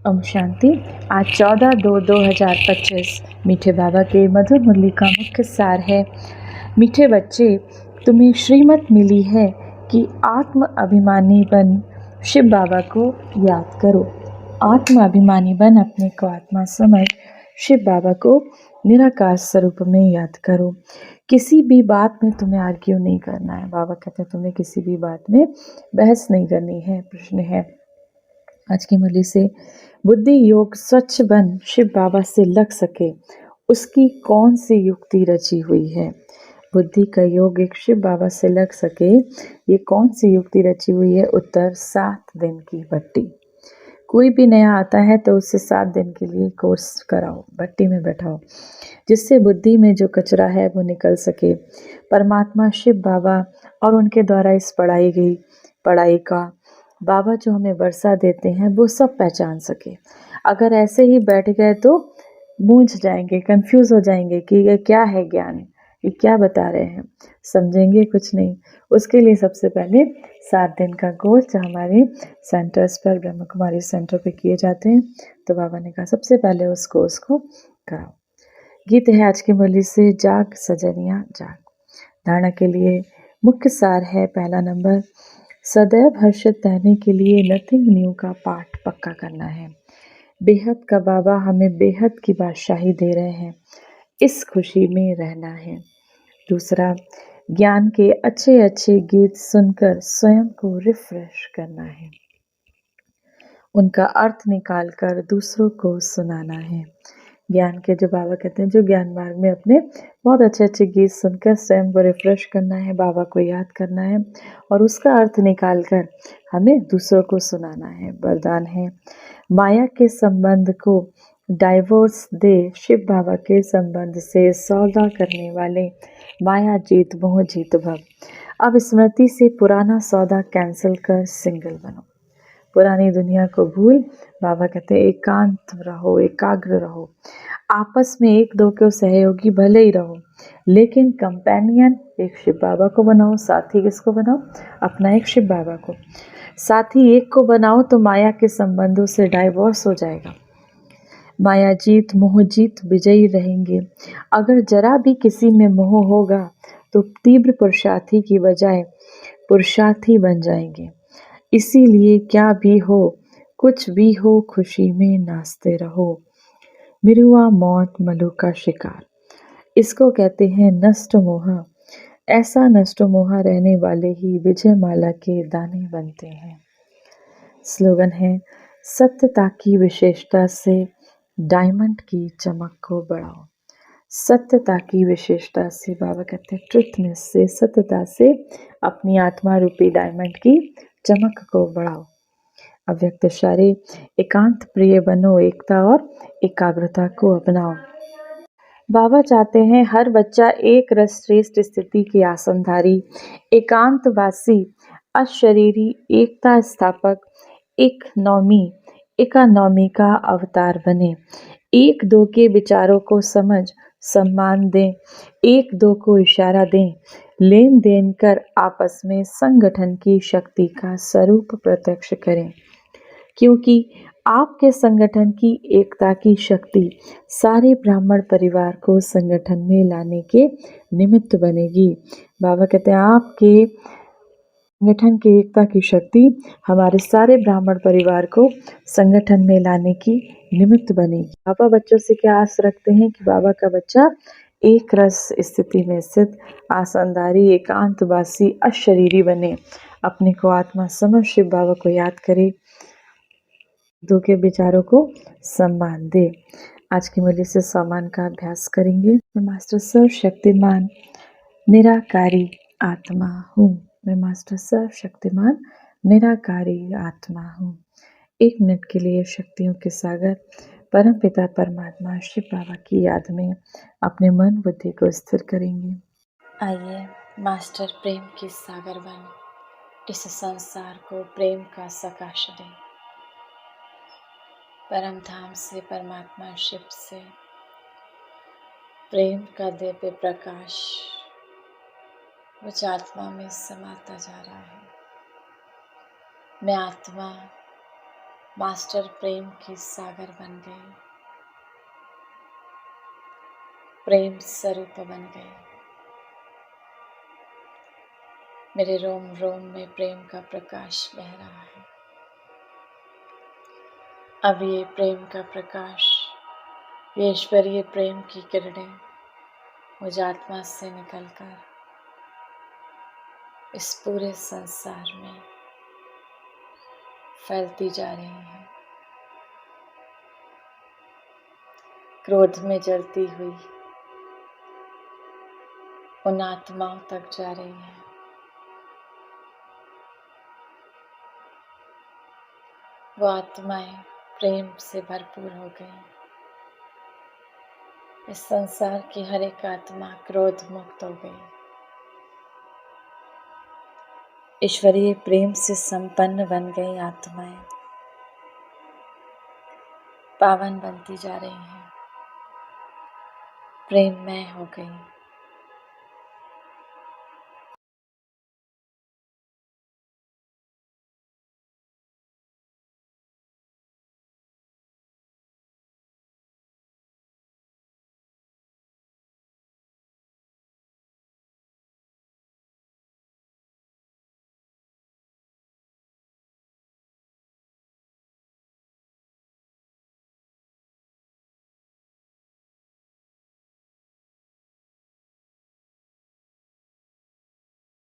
ओम शांति। आज 14/2/2025 मीठे बाबा के मधुर मुरली का मुख्य सार है। मीठे बच्चे, तुम्हें श्रीमत मिली है कि आत्म अभिमानी बन शिव बाबा को याद करो। आत्म अभिमानी बन अपने को आत्मा समझ शिव बाबा को निराकार स्वरूप में याद करो। किसी भी बात में तुम्हें आर्ग्यू नहीं करना है। बाबा कहते हैं तुम्हें किसी भी बात में बहस नहीं करनी है। प्रश्न है आज की मुरली से, बुद्धि योग स्वच्छ बन शिव बाबा से लग सके उसकी कौन सी युक्ति रची हुई है। बुद्धि का योग एक शिव बाबा से लग सके ये कौन सी युक्ति रची हुई है। उत्तर 7 दिन की भट्टी। कोई भी नया आता है तो उससे 7 दिन के लिए कोर्स कराओ, भट्टी में बैठाओ, जिससे बुद्धि में जो कचरा है वो निकल सके। परमात्मा शिव बाबा और उनके द्वारा इस पढ़ाई गई पढ़ाई का बाबा जो हमें वर्षा देते हैं वो सब पहचान सके। अगर ऐसे ही बैठ गए तो मूंझ जाएंगे, कंफ्यूज हो जाएंगे कि ये क्या है ज्ञान, ये क्या बता रहे हैं, समझेंगे कुछ नहीं। उसके लिए सबसे पहले 7 दिन का कोर्स जो हमारे सेंटर्स पर ब्रह्म कुमारी सेंटर पे किए जाते हैं, तो बाबा ने कहा सबसे पहले उस कोर्स को कराओ। गीत है आज की मुरली से, जाग सजनिया जाग। धारणा के लिए मुख्य सार है पहला नंबर, सदैव हर्षित रहने के लिए नथिंग न्यू का पाठ पक्का करना है। बेहद का बाबा हमें बेहद की बादशाही दे रहे हैं, इस खुशी में रहना है। दूसरा, ज्ञान के अच्छे अच्छे गीत सुनकर स्वयं को रिफ्रेश करना है, उनका अर्थ निकालकर दूसरों को सुनाना है। ज्ञान के जो बाबा कहते हैं, जो ज्ञान मार्ग में अपने बहुत अच्छे अच्छे गीत सुनकर स्वयं को रिफ्रेश करना है, बाबा को याद करना है और उसका अर्थ निकालकर हमें दूसरों को सुनाना है। वरदान है, माया के संबंध को डाइवोर्स दे शिव बाबा के संबंध से सौदा करने वाले माया जीत मोह जीत भव। अब स्मृति से पुराना सौदा कैंसिल कर सिंगल बनो, पुरानी दुनिया को भूल। बाबा कहते हैं एकांत रहो, एकाग्र रहो, आपस में एक दो के सहयोगी भले ही रहो, लेकिन कंपेनियन एक शिव बाबा को बनाओ। साथी किसको बनाओ? अपना एक शिव बाबा को। साथी एक को बनाओ तो माया के संबंधों से डाइवोर्स हो जाएगा। माया जीत मोह जीत विजयी रहेंगे। अगर जरा भी किसी में मोह होगा तो तीव्र पुरुषार्थी की बजाय पुरुषार्थी बन जाएंगे। इसीलिए क्या भी हो, कुछ भी हो, खुशी में नाचते रहो। मिरुआ मौत मलु का शिकार, इसको कहते हैं नष्ट मोह। ऐसा नष्ट मोह रहने वाले ही विजय माला के दाने बनते हैं। स्लोगन है, सत्यता की विशेषता से डायमंड की चमक को बढ़ाओ। सत्यता की विशेषता से, बाबा कहते हैं ट्रुथनेस से, सत्यता से अपनी आत्मा रूपी डायमंड की चमक को बढ़ाओ। अव्यक्त शारी, एकांत प्रिय बनो, एकता और एकाग्रता को अपनाओ। बाबा चाहते हैं हर बच्चा एक रस श्रेष्ठ स्थिति के आसनधारी, एकांतवासी, अशरीरी, एकता स्थापक, एकानॉमी का अवतार बने। एक दो के विचारों को समझ सम्मान दें, एक दो को इशारा दें, लेन देन कर आपस में संगठन की शक्ति का स्वरूप प्रत्यक्ष करें, क्योंकि आपके संगठन की एकता की शक्ति सारे ब्राह्मण परिवार को संगठन में लाने के निमित्त बनेगी। बाबा कहते हैं आपके संगठन की एकता की शक्ति हमारे सारे ब्राह्मण परिवार को संगठन में लाने की निमित्त बनेगी। बाबा बच्चों से क्या आस रखते हैं कि बाबा का बच्चा एक रस स्थिति में स्थित, आसनदारी, एकांतवासी, अशरीरी बने, अपने को आत्मा समझ शिव बाबा को याद करे, दो के विचारों को सम्मान दे। आज की मुरली से सम्मान का अभ्यास करेंगे। मैं मास्टर सर्वशक्तिमान निराकारी आत्मा हूँ। मैं मास्टर सर्वशक्तिमान निराकारी आत्मा हूँ। 1 मिनट के लिए शक्तियों के सागर परम पिता परमात्मा शिव बाबा की याद में अपने मन बुद्धि को स्थिर करेंगे। आइए मास्टर प्रेम के सागर बन इस संसार को प्रेम का सकाश दें। परम धाम से, परमात्मा शिव से प्रेम का दिव्य प्रकाश मुझ आत्मा में समाता जा रहा है। मैं आत्मा मास्टर प्रेम की सागर बन गई, प्रेम स्वरूप बन गए। मेरे रोम रोम में प्रेम का प्रकाश बह रहा है। अब ये प्रेम का प्रकाश, ये ईश्वरीय प्रेम की किरणें मुझ आत्मा से निकलकर इस पूरे संसार में फैलती जा रही हैं। क्रोध में जलती हुई उन आत्माओं तक जा रही हैं। वो आत्माएं प्रेम से भरपूर हो गई। इस संसार की हर एक आत्मा क्रोध मुक्त हो गई, ईश्वरीय प्रेम से संपन्न बन गई आत्माएं पावन बनती जा रही हैं, प्रेममय हो गई।